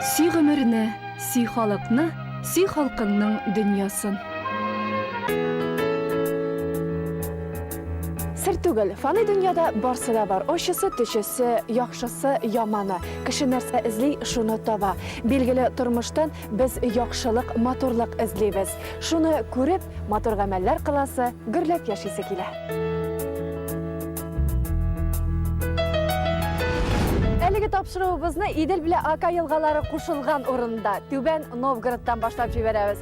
Сүй гомерне, сүй халыкны, сүй халкыңның дөньясын. Сер түгел, фаны дөньяда барсы да бар. Ошысы, төшесе, яхшысы, яманы. Кеше нәрсә эзли, шуны таба. Билгеле тормыштан без яхшылык, матурлык эзлибез. Шуны күреп, матур гамәлләр кыласы, гөрләп яшисе килә. Әлеге тапшыруыбызны Идел белән Ака елгалары кушылган урында, Түбән Новгородтан башлап җибәрәбез.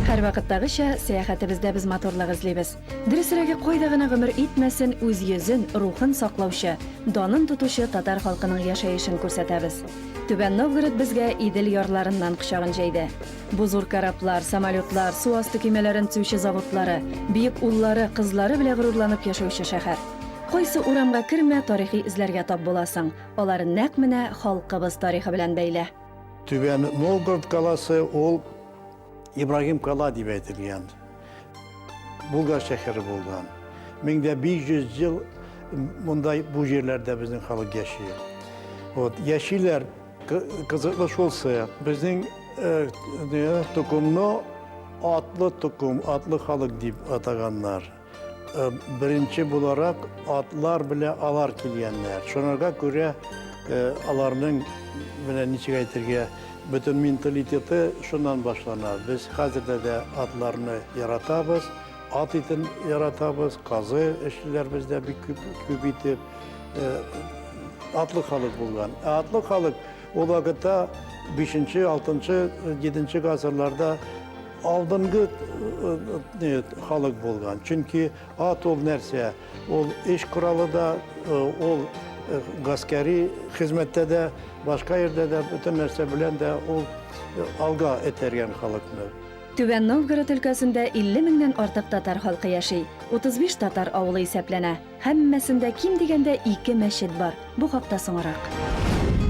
Һәр вакыттагыча сәяхәтебездә без матурлык эзлибез. Дөресрәге кайда гына гомер итмәсен, үз йөзен, рухын саклаучы, данын тотучы татар халкының яшәешен күрсәтәбез. Түбән Новгород безгә Идел ярларыннан кочагын җәйде. Бу зур кораблар, самолетлар, су асты кемәләрен төзүче заводлары, биек уллары, кызлары белән горурланып яшәүче шәһәр. Кайсы урамга кермә, тарихи эзләргә тап буласың. Алар нәкъ менә халкыбыз тарихы белән бәйле. Түбән Новгород каласы ул Ибрагим кала дип әйтелгән. Булгар шәһәре булган. 1500 ел мондай бу җирләрдә безнең халык яши. Яшиләр кызыклы шулсы. Безнең тукумны атлы тукум, атлы халык дип атаганнар. Birinci bularak atlar bile alar kilyenler. Şunlarga göre alarının bile niçin aytırge bütün mentaliteti şundan başlanar. Biz hazırda da atlarını yaratabız, at itin yaratabız, kazı eşliler bizde bir kübitip atlı halık bulgan. Atlı halık o vakitte 5. 6. 7. asırlarda aldınғы халық болған. Çünkü at ol нәрсе, ол iş kuralı da, ol gaskeri hizmette de, başka yerde de, bütün нәрсе bilen de ol alga etergen халықны. Түбән Новгород өлкәсендә 50 меңнән артык татар халкы яши. 35 татар авылы исәпләнә. Һәммәсендә ким дигәндә 2 мәчет бар. Бу хакта соңрак.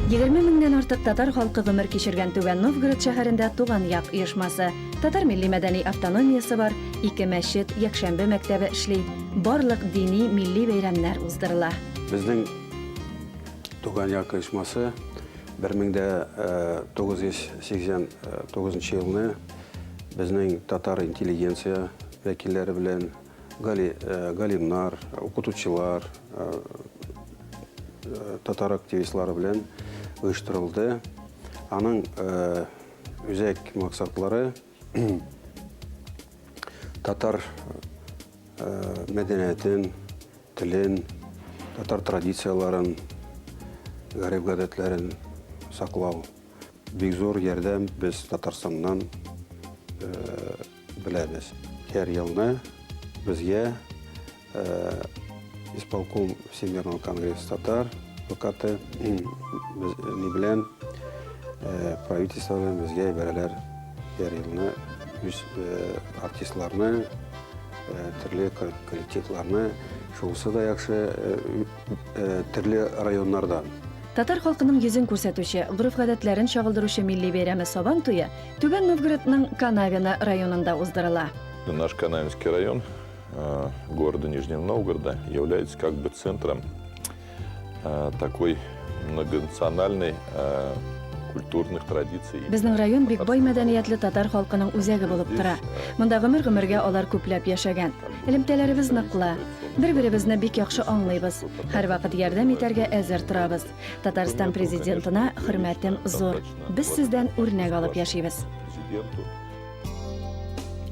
20 меңнән артык татар халкы гомер кичергән Түбән Новгород шәһәрендә Туган як оешмасы, татар милли мәдәни автономиясе бар, 2 мәчет, якшәмбе мәктәбе эшли, барлык дини, милли бәйрәмнәр уздырыла. Безнең Туган як оешмасы 1989 елны безнең татар интеллигенция вәкилләре белән галимнар, укытучылар, татар активистлары белән оештырылды. Аның үзәк максатлары татар мәдәниятен, телен, татар традицияларын, гарип-гадәтләрен саклау. Бик зур ярдәм без Татарстаннан беләбез. Һәр елны безгә исполком Всемирного конгресса татар ВКТ не белән правительство белән безгә бәрәләр һәр елны үз артистларны, төрле коллективларны, шулсы да яхшы төрле районнардан. Татар халкының йөзен күрсәтүче, гореф-гадәтләрен чагылдыручы милли бәйрәме Сабан туе Түбән Новгородның Канавино районында уздырыла. Наш Канавинский район города Нижнего Новгорода является как бы центром такой многонациональной культурных традиций. Безнең район бик бай мәдәниятле татар халкының үзәге булып тора. Монда гомер-гомергә алар күпләп яшәгән. Элемтәләребез ныклы. Бер-беребезне бик яхшы аңлыйбыз. Һәр вакыт ярдәм итәргә әзер торабыз. Татарстан президентына хөрмәтем зур. Без сездән үрнәк алып яшибез.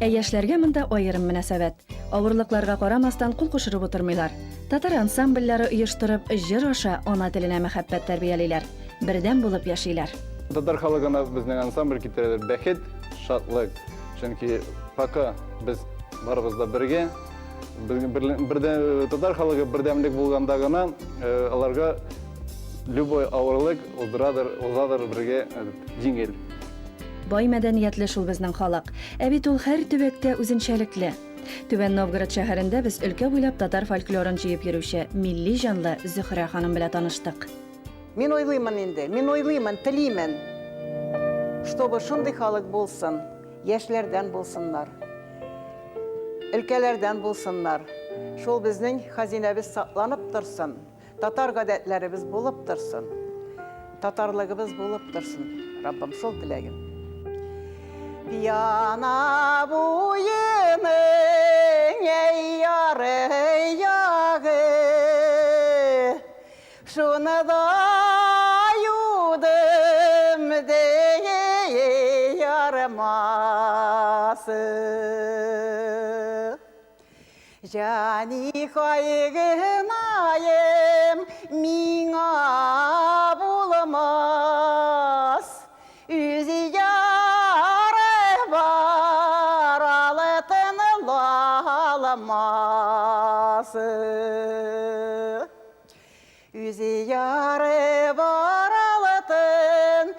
Яшьләргә монда аерым мөнәсәбәт. Авырлыкларга карамастан кул кушырып утырмыйлар. Татар ансамбльләре оештырып, җыр аша ана теленә мәхәббәт тәрбиялиләр. Бердәм булып яшиләр. Татар халыгына безнең ансамбль китерәләр бәхет, шатлык. Чөнки пока без барыбыз да бергә, татар халыгы бердәмлек булганда гына аларга любой авырлык узадыр бергә җиңел. Бай мәдәниятле шул безнең халык. Ә бит ул һәр төбәктә үзенчәлекле. Түбән Новгород шәһәрендә без өлкә буйлап татар фольклорын җыеп йөрүче милли җанлы Зөһрә ханым белән таныштык. Мен ойлаймын инде, мен ойлаймын, телеймен, чтобы шундый халык булсын, яшьләрдән булсыннар, өлкәләрдән булсыннар. Шул безнең хазинәбез сакланып торсын, татар гадәтләребез булып торсын, татарлыгыбыз булып торсын. Раббам шул теләгем. Яна буйының ей яры яғы, шуны да юдым дей ярмасы. Жани хайгынайым миңа булмас, үзи яры бар алытын ламасы. Үзи яры бар алытын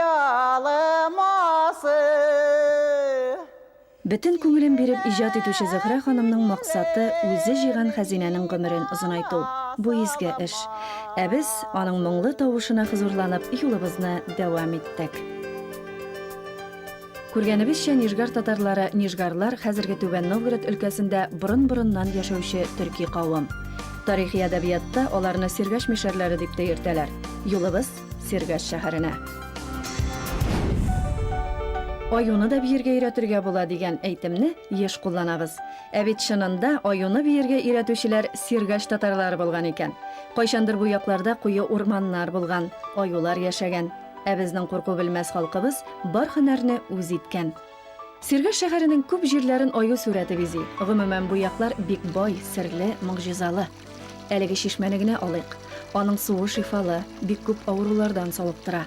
аламасы. Бөтен күңелен биреп иҗат итүче Зөһрә ханымның максаты үзе җыйган хәзинәнең гомерен озынайту. Бу изге эш. Ә без аның моңлы тавышына хозурланып юлыбызны дәвам иттек. Күргәнебезчә, Нижгар татарлары, нижгарлар хәзерге Түбән Новгород өлкәсендә борын-борыннан яшәүче төрки кавым. Тарихи әдәбиятта аларны Сиргәш мишәрләре дип тә йөртәләр. Юлыбыз Сиргәш шәһәренә. Аюны да биергә өйрәтергә була дигән әйтемне еш кулланабыз. Ә бит чынында аюны биергә өйрәтүчеләр Сиргәш татарлары булган икән. Кайчандыр бу якларда куе урманнар булган, аюлар яшәгән. Ә безнең курку белмәс халкыбыз бар һөнәрне үз иткән. Сиргәш шәһәренең күп җирләрен аю сүрәте бизи. Гомумән бу яклар бик бай, серле, могҗизалы. Әлеге чишмәне генә алыйк. Аның суы шифалы, бик күп авырулардан салыктыра.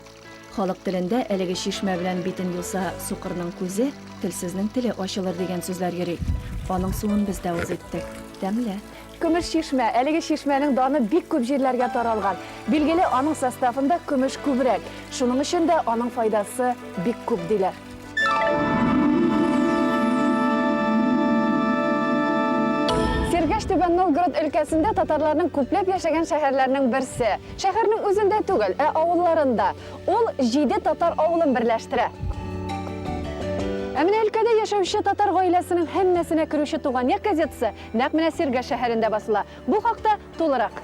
Халык телендә әлеге чишмә белән битен юса сукырның күзе, телсезнең теле ачылыр дигән сүзләр йөри. Аның суын без дә үз иттек. Тәмле. Көмеш чишмә, әлеге чишмәнең даны бик күп җирләргә таралган. Билгеле, аның составында көмеш күбрәк. Шуның өчен дә аның файдасы бик күп диләр. Сиргәш Түбән Новгород өлкәсендә татарларның күпләп яшәгән шәһәрләрнең берсе. Шәһәрнең үзендә түгел, ә авылларында. Ул 7 татар авылын берләштерә. Ә менә өлкәдә яшәүче татар гаиләсенең һәммәсенә керүче туган як газетасы нәкъ менә Сиргәш шәһәрендә басыла. Бу хакта тулырак.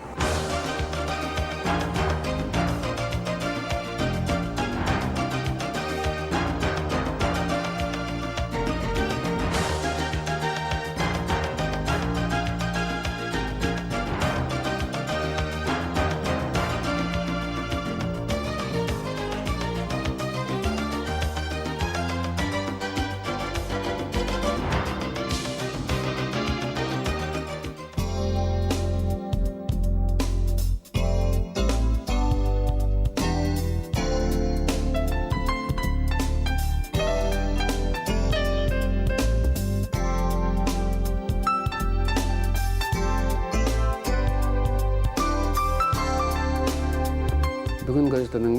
Бүгін газетаның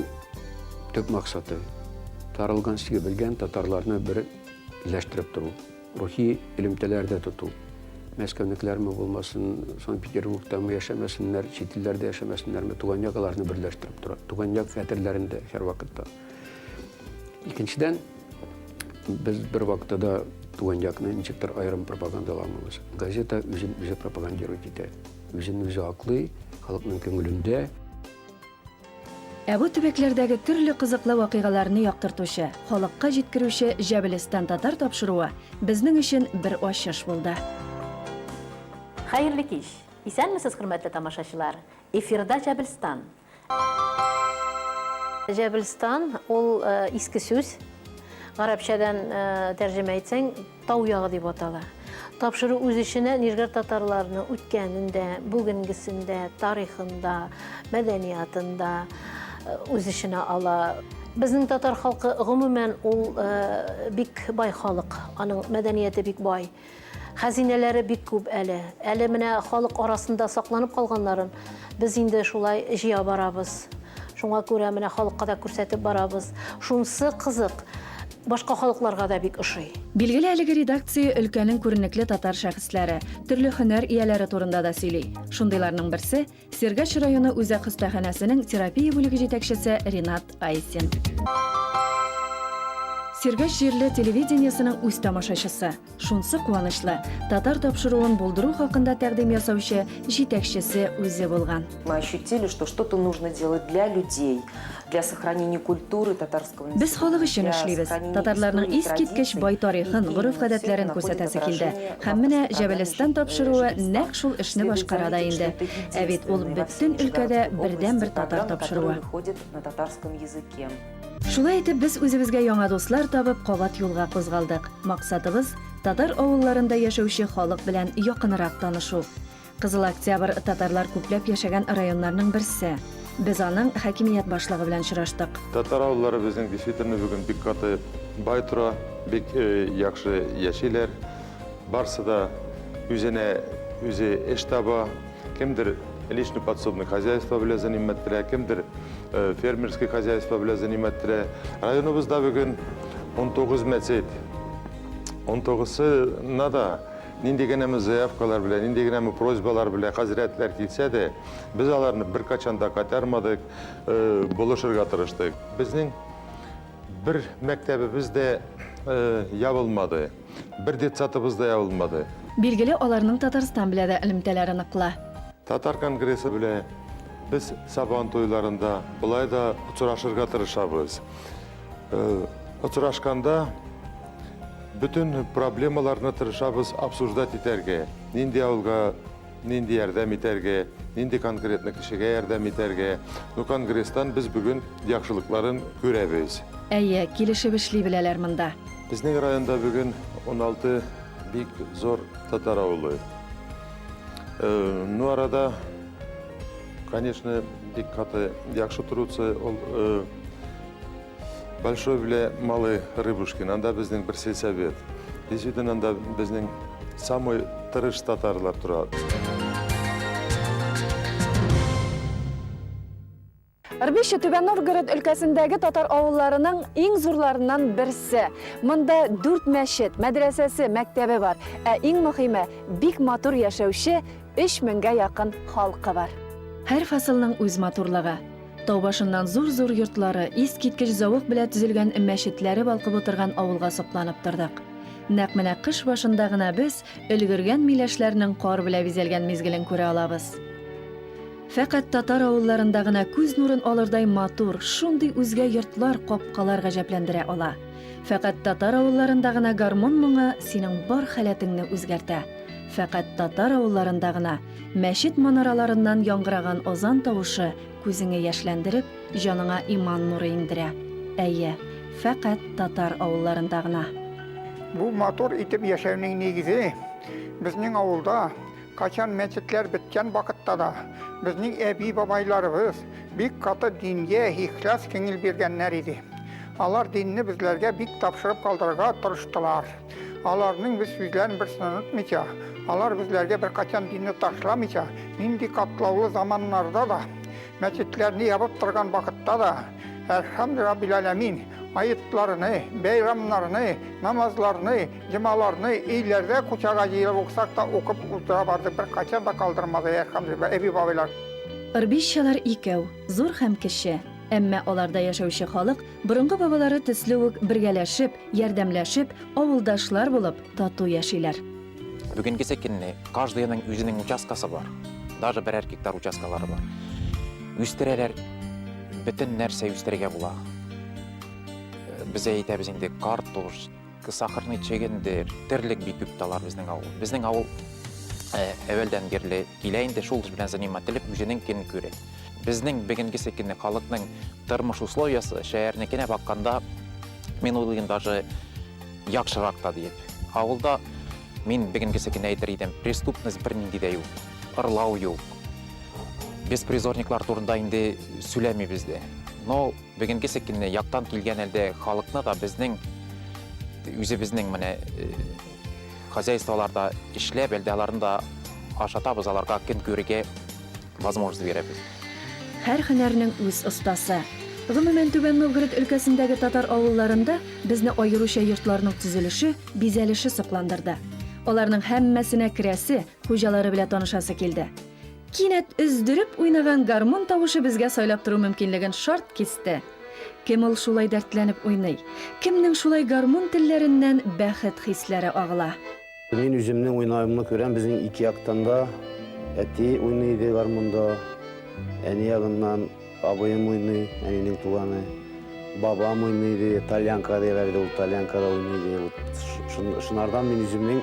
төп мақсаты таралған сиге білген татарларны бір иләштіріп тұру, рухи илемтәләрдә тоту. Мәскәүнекләрме булмасын, Санкт-Петербургтамы яшәмәсеннәр, чит илләрдә яшәмәсеннәрме, туган якларны берләштереп тора. Туган як хәтерләрендә һәр вакытта. Икенчедән, без бер вакытта туган якны ничектер аерым пропагандаламабыз. Газета үзен үзе пропагандирует итә. Үзен үзе аклый, халыкның күңелендә. Ә бу төбәкләрдәге төрле кызыклы вакыйгаларны яктыртучы, халыкка җиткерүче Җәбелстан татар тапшыруы безнең өчен бер ачыш булды. Хәерле кич. Исәнмесез, хөрмәтле тамашачылар? Эфирда Җәбелстан. Җәбелстан ул иске сүз. Гарәпчәдән тәрҗемә итсәң, тау ягы дип атала. Тапшыру үз эченә Нижгар татарларының үткәнендә, бүгенгесендә, тарихында, мәдәниятында үз эченә ала. Безнең татар халкы гомумән ул бик бай халык, аның мәдәнияте бик бай. Хәзинәләре бик күп әле. Әле менә халык арасында сакланып калганнарын без инде шулай җыя барабыз. Шуңа күрә менә халыкка да күрсәтеп барабыз. Шунсы кызык. Башка халыкларга да бик ошый. Билгеле, әлеге редакция өлкәнең күренекле татар шәхесләре, төрле һөнәр ияләре турында да сөйли. Шундыйларның берсе Сиргәш районы үзәк хастаханәсенең терапия бүлеге җитәкчесе Ринат Айсин. Сергаш җирле телевидениесенең үз тамашачысы. Шунсы куанычлы. Татар тапшыруын булдыру хакында тәкъдим ясаучы җитәкчесе үзе булган. Мы ощутили, что что-то нужно делать для людей, для сохранения культуры татарского населения. Без халык өчен эшлибез. Татарларның искиткеч бай тарихын, гореф-гадәтләрен күрсәтәсе килде. Һәм менә Җәбелстан тапшыруы нәкъ шул эшне башкара да инде. Ә бит ул бөтен өлкәдә бердән-бер татар тапшыруы. Выходит на татарском языке. Шулай итеп, без үзебезгә яңа дуслар табып, кабат юлга кузгалдык. Максатыбыз татар авылларында яшәүче халык белән якынрак танышу. Кызыл Октябрь татарлар күпләп яшәгән районнарның берсе. Без аның хакимият башлыгы белән очраштык. Татар авыллары безнең действительно бүген бик каты бай тора, бик яхшы яшиләр. Барсы да үзенә үзе эш таба, кемдер личный подсобный хозяйство белән заниматлар, кемдер фермерский хозяйство белән заниматлар. Районыбызда бүген 19 мәчет. 19-сы нада нинди генә заявкалар белән, нинди генә просьбалар белән хәзрәтләр килсә дә, без аларны беркайчан да кайтармадык, булышырга тырыштык. Безнең бер мәктәбебез дә ябылмады, бер детсатыбыз да ябылмады. Билгеле, аларның Татарстан белән дә элемтәләре ныклы. Татар конгрессы белән без сабан туйларында булай да очрашырга тырышабыз. Очрашканда bütün проблемаларны тырышабыз обсуждать итәргә. Нинди авылга, нинди ярдәм итәргә, нинди конкретно кешегә ярдәм итәргә. Ну, конгресстан без бүген яхшылыкларын күрәбез. Әйе, килешеп эшли беләләр монда. Безнең районда бүген 16 бик зор татар авылы. Ну, арада, конечно, бик каты яхшы турысы ул Большой беле малый Рыбушкин, анда безнең бер сельсовет. Действительно, анда безнең самый тырыш татарлар тора. Ирбише Түбән Новгород өлкәсендәге татар авылларының иң зурларыннан берсе. Монда 4 мәчет, мәдрәсәсе, мәктәбе бар. Ә иң мөһиме, бик матур яшәүче 3000-гә якын халкы бар. Һәр фасылның үз матурлыгы. Тау башыннан зур-зур йортлары, искиткеч зауык белән төзелгән мәчетләре балкып утырган авылга сокланып тордык. Нәкъ менә кыш башында гына без өлгергән миләшләрнең кар белән бизәлгән мизгелен күрә алабыз. Фәкать татар авылларында гына күз нурын алырдай матур, шундый үзгә йортлар, капкалар гаҗәпләндерә ала. Фәкать татар авылларында гына гармон моңы синең бар халәтеңне үзгәртә. Фәкать татар авылларында гына мәчет манараларыннан яңгыраган азан тавышы күзеңне яшьләндереп, җаныңа иман нуры индерә. Әйе, фәкать татар авылларында гына. Бу матур итеп яшәүнең нигезе безнең авылда качан мәчетләр беткән вакытта да безнең әби бабайларыбыз бик каты дингә ихлас күңел биргәннәр иде. Алар динне безләргә бик тапшырып калдырырга тырыштылар. Аларның без сүзләрен берсен онытмыйча, алар безләргә бер качан динне ташламыйча, нинди катлаулы заманнарда да мәчетләрне ябып торган вакытта да Әлхәмдүлилләһ аетларны, бәйрамнарны, намазларны, җомаларны өйләрдә кучага җыелып уксак та укып утыра барды, бер качан да калдырмады Әлхәмдүлилләһ әби бабайлар. Ирбишчалар икәү, зур һәм кеше. Әмма аларда яшәүче халык борынгы бабалары төсле үк бергәләшеп, ярдәмләшеп, авылдашлар булып тату яшиләр. Бүгенге секенне каждыйның үзенең участкасы бар. Даже берәр гектар участкалары бар. Үстерәләр, бөтен нәрсә үстерергә була. Без әйтәбез инде картош, сахарный чегендер, терлек бик күп талар безнең авыл. Безнең авыл әвәлдән бирле килә инде шул белән занимателеп үзенең кен күрә. Безнең бүгенге секенне халыкның тормыш условиясы шәһәрнекенә бакканда мин уйлыйм даже яхшырак та дип. Авылда мин бүгенге секенне әйтер идем, преступность бернинди дә юк, ырлау юк. Беспризорниклар турында инде сөйләмибез дә. Но бүгенге секенне яктан килгән әлдә халыкны да безнең үзебезнең менә хозяйстволарда эшләп, әлдә аларны да ашатабыз, аларга кен күрергә возможность бирәбез. Һәр һөнәрнең үз остасы. Гомумән Түбән Новгород өлкәсендәге татар авылларында безне аеруча йортларның төзелеше, бизәлеше сокландырды. Аларның һәммәсенә керәсе, хуҗалары белән танышасы килде. Кинәт өздереп уйнаган гармон тавышы безгә сайлап тору мөмкинлеген шарт кисте. Кем ул шулай дәртләнеп уйный? Кемнең шулай гармун телләреннән бәхет хисләре агыла? Мен үземнең уйнавымны күрәм, безнең ике яктан да әти уйный иде гармунда, әни ягыннан абыем уйный, әнинең туганы, бабам уйный иде, тальянка диләр иде, ул тальянкада уйный иде. Шунардан мен үземнең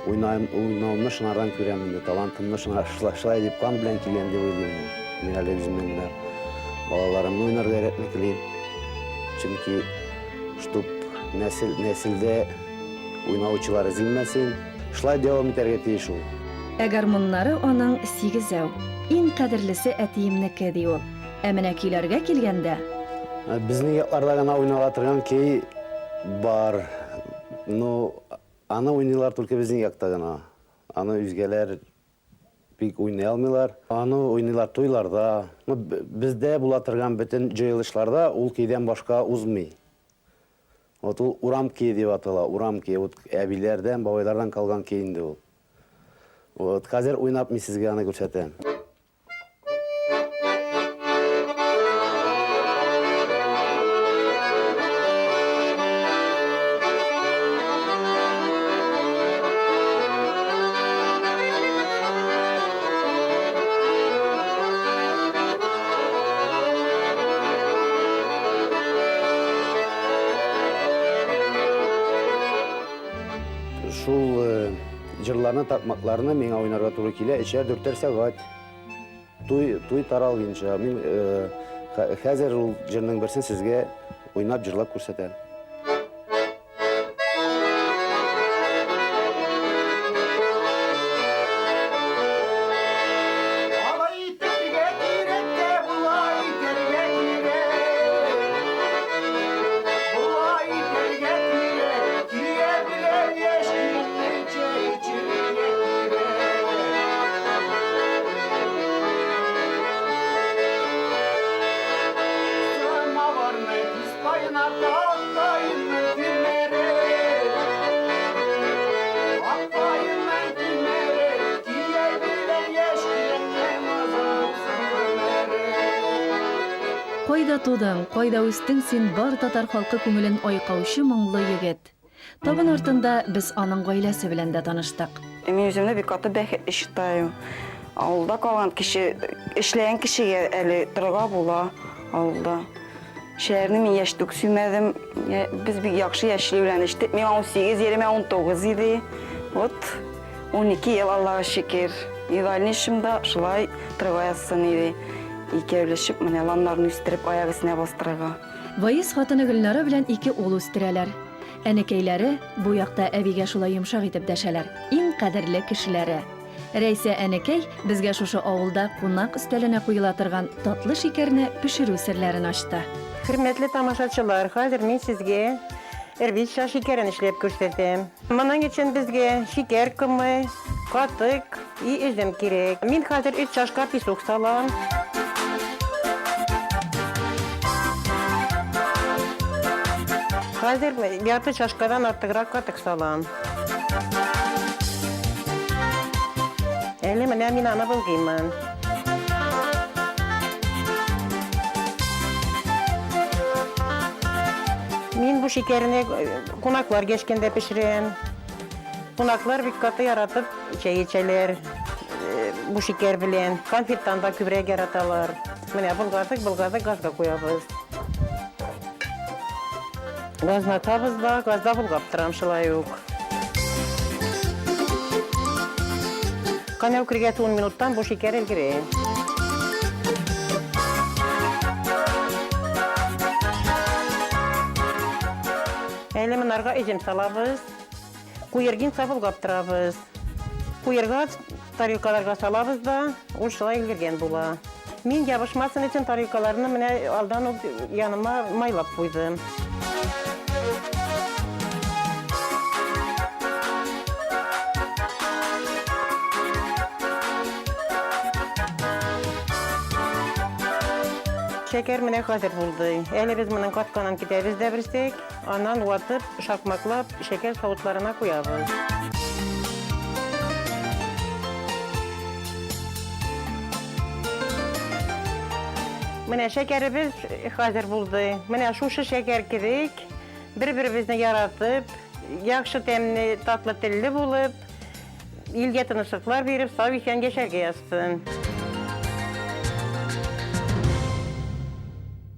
уйнавымны шунардан күрәм инде, талантымны шулай дип кан белән килгән дип уйлыйм. Мен әле үземнең менә балаларымны уйнарга өйрәтmek телим. Чөнки чтоб нәселдә уйнаучылар ezilмәсен, шулай дәвам итәргә тиеш ул. Гармуннары аның 8-әү. Иң кадерлесе әтиемнеке ди ул. Ә менә көйләргә килгәндә, Безнең якларда гына уйнала торган көй бар. Ну, аны уйныйлар только безнең якта гына. Аны үзгәләр бик уйный алмыйлар. Аны уйныйлар туйларда. Ну, бездә була торган бөтен җыелышларда ул көйдән башка узмый. Вот ул урам көй дип атала, урам көй. Вот әбиләрдән, бабайлардан калган көй инде ул. Вот хәзер уйнап мин сезгә аны күрсәтәм. Шул җырларны, такмакларны миңа уйнарга туры килә, 3-4 сәгать. Туй таралганча. Мин хәзер ул җырның берсен сезгә уйнап җырлап күрсәтәм. Кайда тудың, кайда үстең син бар татар халкы күңелен айкаучы моңлы егет. Табын артында без аның гаиләсе белән дә таныштык. Мин үземне бик каты бәхетле ишетәм. Авылда калган кеше, эшләгән кешегә әле торырга була авылда. Шәһәрне мин яшьтүк сүмәдем. Без бик яхшы яшьли белән иштек. Мин 18, 19 иде. Вот 12 ел Аллага шөкер. Идеаль эшемдә шулай торырга ясын иде. Икәүләшеп менә ланнарны үстереп аяк өстенә бастырырга. Ваис хатыны Гөлнара белән 2 ул үстерәләр. Әнекәйләре бу якта әбигә шулай йомшак итеп дәшәләр. Иң кадерле кешеләре. Рәйсә әнекәй безгә шушы авылда кунак өстәленә куела торган татлы шикәрне пешерү серләрен ачты. Хөрмәтле тамашачылар, хәзер мин сезгә эрбича шикәрен эшләп күрсәтәм. Моның өчен безгә шикәр кымы, катык и üzüm кирәк. Мин хәзер 3 чашка песок салам. Хәзер ярты чашкадан артыграк катык салам. Әле менә мин аны булгыймын. Мин бу шикәрне кунаклар гешкәндә пешерәм. Кунаклар бик каты яратып чәй эчәләр. Бу шикәр белән конфеттан да күбрәк яраталар. Менә булгазык газга куябыз. Газна табыз да, газда булгап торам шулай ук. Канәү киргә 10 минуттан бу шикәр элгерә. Әле монарга üzüm салабыз. Куергин сабылгап торабыз. Куерга тарелкаларга салабыз да, ул шулай элгергән була. Мин ябышмасын өчен тарелкаларны менә алдан ук яныма майлап куйдым. Şeker менә хәзер булды. Әле без моның катканын китәбез дә берсек, аннан ватып, шакмаклап, шәкәр савытларына куябыз. Менә шәкәребез хәзер булды. Менә шушы шәкәр керек. Бер-беребезне яратып, яхшы тәмле, татлы телле булып, илгә тынычлыклар биреп, сау икән яшәргә язсын.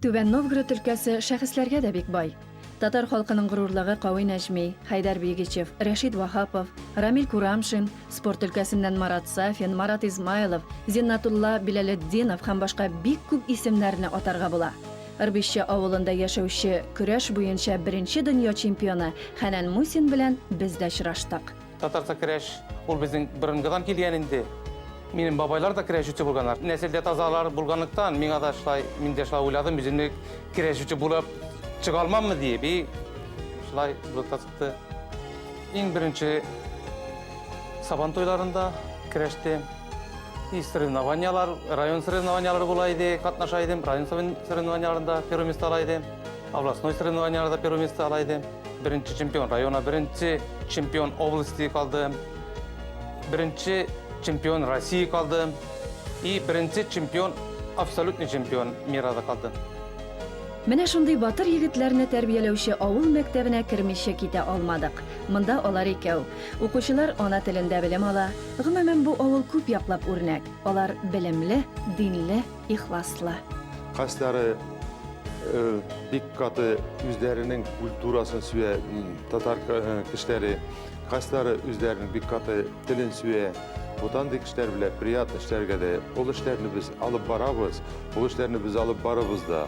Түбән Новгород өлкәсе шәхесләргә дә бик бай. Татар халкының горурлыгы Кавый Нәҗми, Хайдар Бигичев, Рәшид Вахапов, Рамил Курамшин, спорт өлкәсеннән Марат Сафин, Марат Измайлов, Зиннатулла Биләлетдинов һәм башка бик күп исемнәрне атарга була. Ырбишче авылында яшәүче көрәш буенча беренче дөнья чемпионы Хәнән Мусин белән без дә очраштык. Татарча көрәш ул безнең борынгыдан килгән инде. Минем бабайлар да көрәшче булганнар. Нәселдә тазалар булганлыктан миңа да мин дә шулай уйладым, үземне көрәшче булып чыга алмаммы дип, шулай булып чыкты. Иң беренче Сабан тойларында көрәштем. Соревнованиялар, район соревнованиялары була иде, катнаша идем. Район соревнованияларында первое место ала идем. Областной соревнованияларда первое место ала идем. Беренче чемпион района, беренче чемпион области калдым. Беренче чемпион России калдым. И беренче чемпион, абсолютный чемпион мира да калдым. Менә шундый батыр егетләрне тәрбияләүче авыл мәктәбенә кермичә китә алмадык. Монда алар икәү. Укучылар ана телендә белем ала. Гомумән бу авыл күп яклап үрнәк. Алар белемле, динле, ихласлы. Кайсылары бик каты үзләренең культурасын сөя, татар кешеләре, кайсылары үзләренең бик каты телен сөя. Бутандый кешеләр белән приятный эшләргә дә, ул эшләрне без алып барабыз, ул эшләрне без алып барабыз да.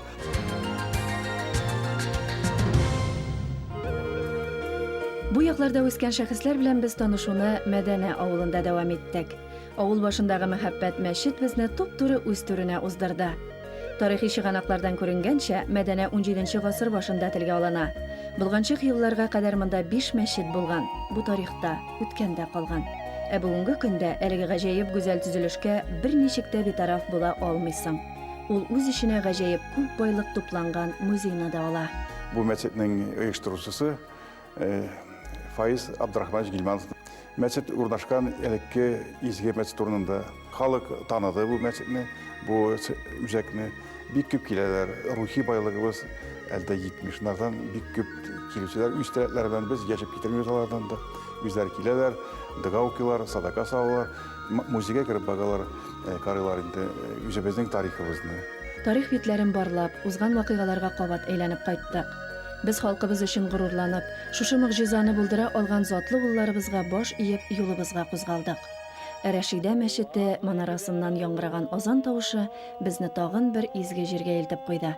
Бу якларда үскән шәхесләр белән без танышуны Мәдәнә авылында дәвам иттек. Авыл башындагы мәхәббәт мәчет безне туп-туры үз түренә уздырды. Тарихи чыганаклардан күренгәнчә, Мәдәнә 17нче гасыр башында телгә алына. Булганчык елларга кадәр монда 5 мәчет булган. Бу тарихта үткәндә калган. Бүгенге көндә әлеге гаҗәеп гүзәл төзелешкә берничек тә битараф була алмыйсың. Ул үз ишенә гаҗәеп күп байлык тупланган музейны да ала. Бу мәчетнең оештыручысы Файыз Абдрахманович Гилманов. Мәчет урнашкан элекке изге мәчет урынында. Халык таныды бу мәчетне, бу үзәкне. Бик күп киләләр. Рухи байлыгыбыз әлдә 70-лардан бик күп килүчеләр. Үз теләкләре белән без яшәп китәргә алардан да. Үзләр киләләр, дога укыйлар, садака салалар, музейга кереп багалар, карыйлар инде үзебезнең тарихыбызны. Тарих битләрен барлап, узган вакыйгаларга кабат әйләнеп кайттык. Без халкыбыз өчен горурланып, шушы мөгъҗизаны булдыра алган затлы улларыбызга баш иеп, юлыбызга кузгалдык. Рәшидә мәчете манарасыннан яңгыраган азан тавышы безне тагын бер изге җиргә илтеп куйды.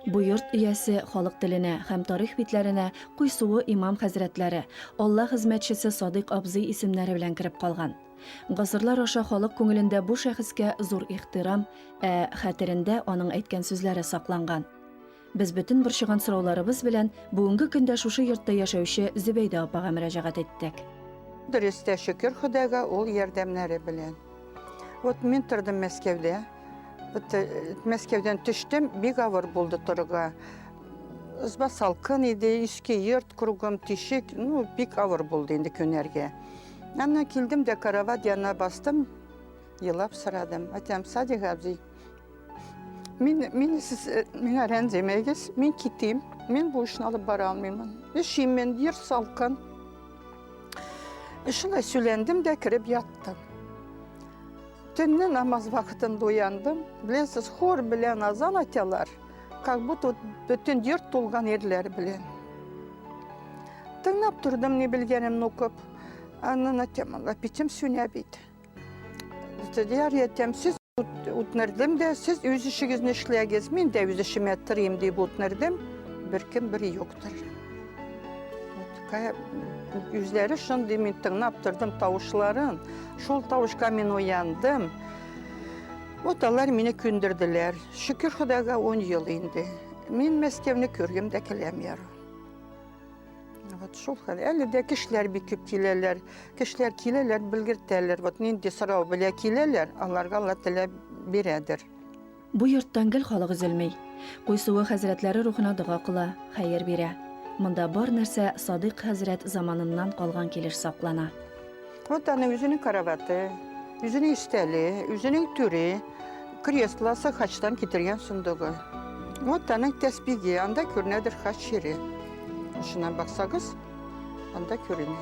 Бу йорт иясе халык теленә һәм тарих битләренә Куйсуы имам хәзрәтләре, Алла хезмәтчесе Садык абзый исемнәре белән кереп калган. Гасырлар аша халык күңелендә бу шәхескә зур ихтирам, хәтерендә аның әйткән сүзләре сакланган. Без бөтен борчыган сорауларыбыз белән бүгенге көндә шушы йортта яшәүче Зөбәйдә апага мөрәҗәгать иттек. Дөрестә шөкер Худайга ул ярдәмнәре белән. Вот мин тордым Мәскәүдә. Мәскәүдән төштем, бик авыр булды торырга. Ызба салкын иде, иске йорт, кругом тишек, бик авыр булды инде көнәргә. Аннан килдем дә карават янына бастым, елап сорадым. Айтам, Садик абзый, миңа рәнҗемәгез, мин китим, мин бу эшне алып бара алмыймын. Эшим мен, йор салкын. Шулай сөйләндем дә киреп яттым. Төнне намаз вакытында уяндым. Беләсез, хор белән азан айталар, как будто бөтен йорт тулган ерләр белән. Тыңлап тордым, ни белгәнемне укып. Аннан айтам, апетитим сүнә бит. Дияр әйтәм, сез үтнердем дә, сез үз эшегезне эшләгез, мин дә үз эшемә тырыйм дип үтнердем. Беркем бер юктыр. Үзләре шундый, мин тыңлап тордым тавышларын. Шул тавышка мин уяндым. Вот алар мине күндерделәр. Шөкер Худайга 10 ел инде. Мин Мәскәүне күргем дә киләм яр. Вот шул хәл. Әле дә кешеләр бик күп киләләр. Кешеләр киләләр, белгертәләр. Вот нинди сорау белә киләләр, аларга Алла теләп бирәдер. Бу йорттан гел халык өзелмәй. Куйсуы хәзрәтләре рухына дуга кыла, хәер бирә. Монда бар нәрсә Садык хәзрәт заманыннан калган килеш саклана. Вот аның үзенең караваты, үзенең истәле, үзенең түре, креслосы хачтан китерген сундугы. Вот аның тәспиге, анда көрінедір хач жері. Шынан бақсағыз, анда көріне.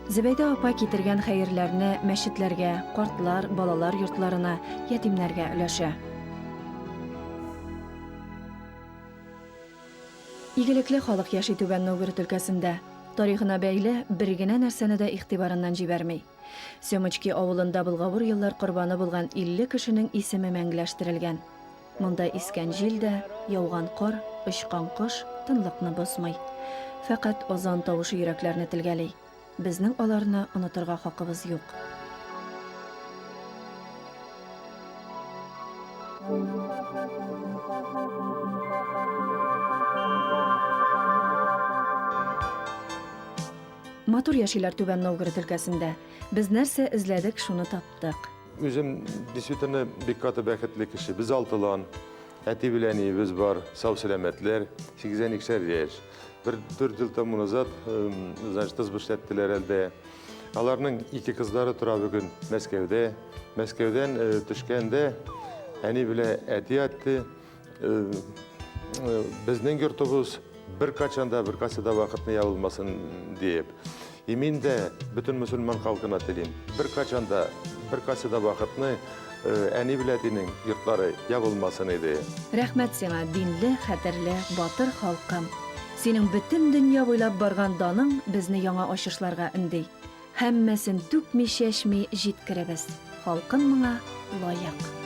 Зөбәйдә апа китергән хәерләрне мәчетләргә, картлар, балалар йортларына, ятимнәргә өләшә. Игелекле халык яши Түбән Новгород өлкәсендә. Тарихына бәйле бер генә нәрсәне дә игътибарыннан җибәрми. Семочки авылында булгавыр еллар корбаны булган 50 кешенең исеме мәңгеләштерелгән. Монда искән җил дә, яуган кар, очкан кош тынлыкны бозмый. Фәкать азан тавышы йөрәкләрне телгәли. Безнең аларны онытырга хакыбыз юк. Матур яшиләр Түбән Новгород өлкәсендә. Без нәрсә эзләдек, шуны таптык. Үзем действительно бик каты бәхетле кеше. Без алтылан, әти белән без бар, сау сәламәтләр, 82 яшь. Bir 4 yıl tam назад, значит, эшләттеләр әлдә. Аларның 2 кызлары тора бүген Мәскәүдә. Мәскәүдән төшкәндә әни белән әти әйтте, безнең йортыбыз бер качанда, бер касада вакытны ябылмасын дип. И мин дә бөтен мөселман халкына телим. Бер качанда, бер касада вакытны әни белән әтинең йортлары ябылмасын иде. Рәхмәт сиңа, динле, хәтерле, батыр халкым. Синең бөтен дөнья буйлап барган даның безне яңа ачышларга инди. Һәммәсен түкми чәчми җиткеребез. Халкым моңа лаек.